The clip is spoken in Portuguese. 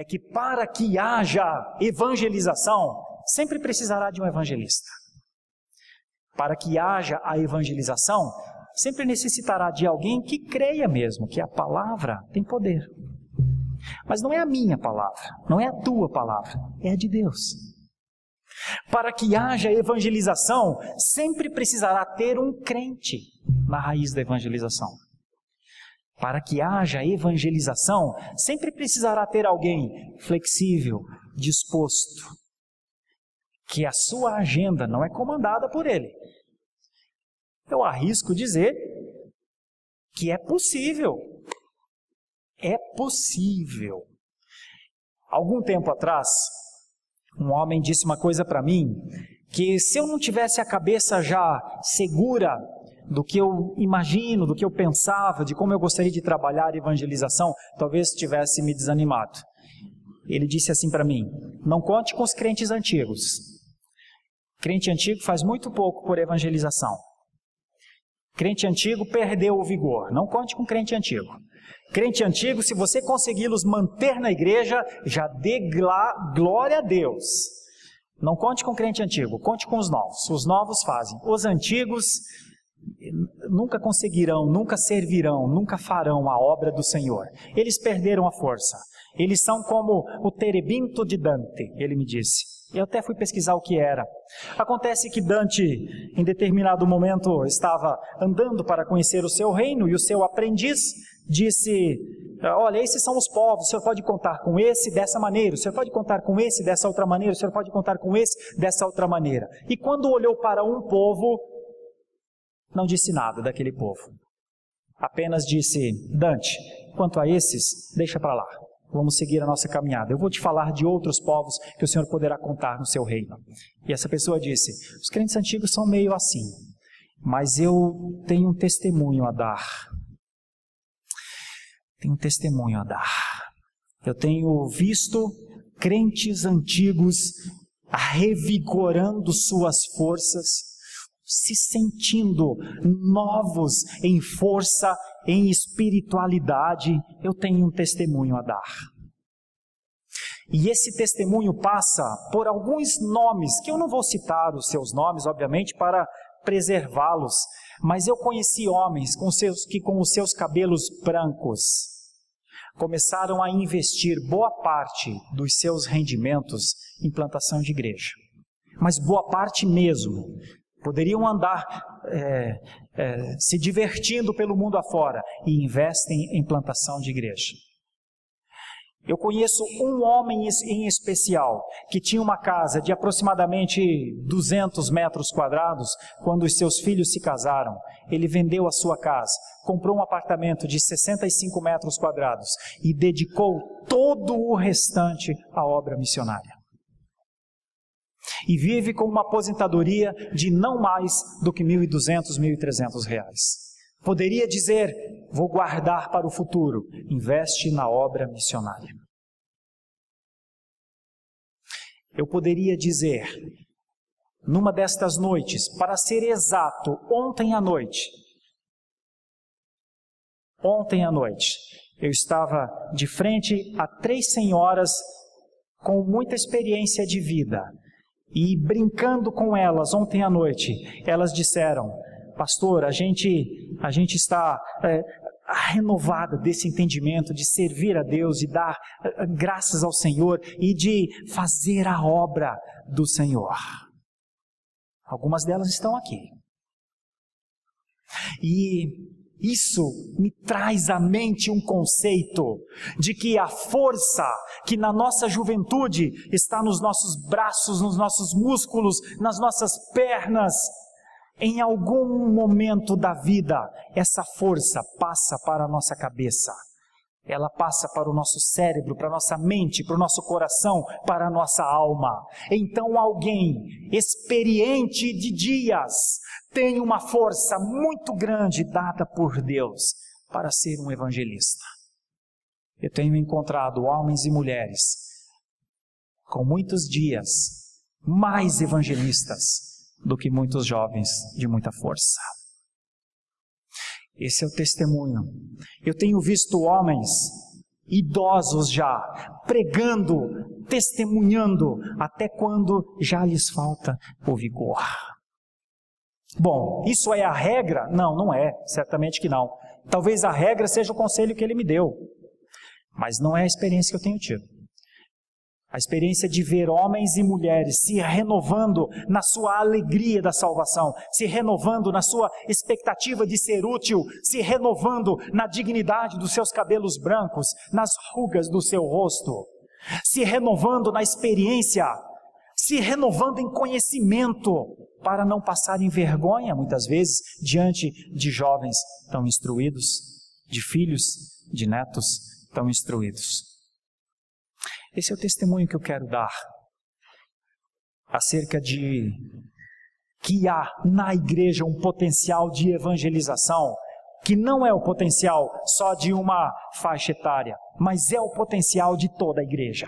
que para que haja evangelização, sempre precisará de um evangelista. Para que haja a evangelização, sempre necessitará de alguém que creia mesmo que a palavra tem poder. Mas não é a minha palavra, não é a tua palavra, é a de Deus. Para que haja evangelização, sempre precisará ter um crente na raiz da evangelização. Para que haja evangelização, sempre precisará ter alguém flexível, disposto, que a sua agenda não é comandada por ele. Eu arrisco dizer que é possível. É possível. Algum tempo atrás, um homem disse uma coisa para mim, que se eu não tivesse a cabeça já segura do que eu imagino, do que eu pensava, de como eu gostaria de trabalhar a evangelização, talvez tivesse me desanimado. Ele disse assim para mim: não conte com os crentes antigos. Crente antigo faz muito pouco por evangelização. Crente antigo perdeu o vigor. Não conte com crente antigo. Crente antigo, se você consegui-los manter na igreja, já dê glória a Deus. Não conte com crente antigo, conte com os novos. Os novos fazem. Os antigos nunca conseguirão, nunca servirão, nunca farão a obra do Senhor. Eles perderam a força. Eles são como o terebinto de Dante, ele me disse. Eu até fui pesquisar o que era. Acontece que Dante, em determinado momento, estava andando para conhecer o seu reino, e o seu aprendiz disse: olha, esses são os povos, o senhor pode contar com esse dessa maneira, o senhor pode contar com esse dessa outra maneira, o senhor pode contar com esse dessa outra maneira. E quando olhou para um povo, não disse nada daquele povo. Apenas disse: Dante, quanto a esses, deixa para lá. Vamos seguir a nossa caminhada. Eu vou te falar de outros povos que o Senhor poderá contar no seu reino. E essa pessoa disse: os crentes antigos são meio assim, mas eu tenho um testemunho a dar. Tenho um testemunho a dar. Eu tenho visto crentes antigos revigorando suas forças, se sentindo novos em força, em espiritualidade. Eu tenho um testemunho a dar. E esse testemunho passa por alguns nomes, que eu não vou citar os seus nomes, obviamente, para preservá-los, mas eu conheci homens que com os seus cabelos brancos começaram a investir boa parte dos seus rendimentos em plantação de igreja. Mas boa parte mesmo. Poderiam andar se divertindo pelo mundo afora e investem em plantação de igreja. Eu conheço um homem em especial que tinha uma casa de aproximadamente 200 metros quadrados quando os seus filhos se casaram. Ele vendeu a sua casa, comprou um apartamento de 65 metros quadrados e dedicou todo o restante à obra missionária. E vive com uma aposentadoria de não mais do que R$1.200, R$1.300. Poderia dizer: vou guardar para o futuro. Investe na obra missionária. Eu poderia dizer, numa destas noites, para ser exato, ontem à noite, eu estava de frente a 3 senhoras com muita experiência de vida. E brincando com elas ontem à noite, elas disseram: pastor, a gente está renovada desse entendimento de servir a Deus e dar graças ao Senhor e de fazer a obra do Senhor. Algumas delas estão aqui. E isso me traz à mente um conceito de que a força que na nossa juventude está nos nossos braços, nos nossos músculos, nas nossas pernas, em algum momento da vida, essa força passa para a nossa cabeça. Ela passa para o nosso cérebro, para a nossa mente, para o nosso coração, para a nossa alma. Então alguém experiente de dias tem uma força muito grande dada por Deus para ser um evangelista. Eu tenho encontrado homens e mulheres com muitos dias mais evangelistas do que muitos jovens de muita força. Esse é o testemunho. Eu tenho visto homens idosos já, pregando, testemunhando, até quando já lhes falta o vigor. Bom, isso é a regra? Não, não é, certamente que não. Talvez a regra seja o conselho que ele me deu, mas não é a experiência que eu tenho tido. A experiência de ver homens e mulheres se renovando na sua alegria da salvação, se renovando na sua expectativa de ser útil, se renovando na dignidade dos seus cabelos brancos, nas rugas do seu rosto, se renovando na experiência, se renovando em conhecimento, para não passarem vergonha, muitas vezes, diante de jovens tão instruídos, de filhos, de netos tão instruídos. Esse é o testemunho que eu quero dar acerca de que há na igreja um potencial de evangelização, que não é o potencial só de uma faixa etária, mas é o potencial de toda a igreja.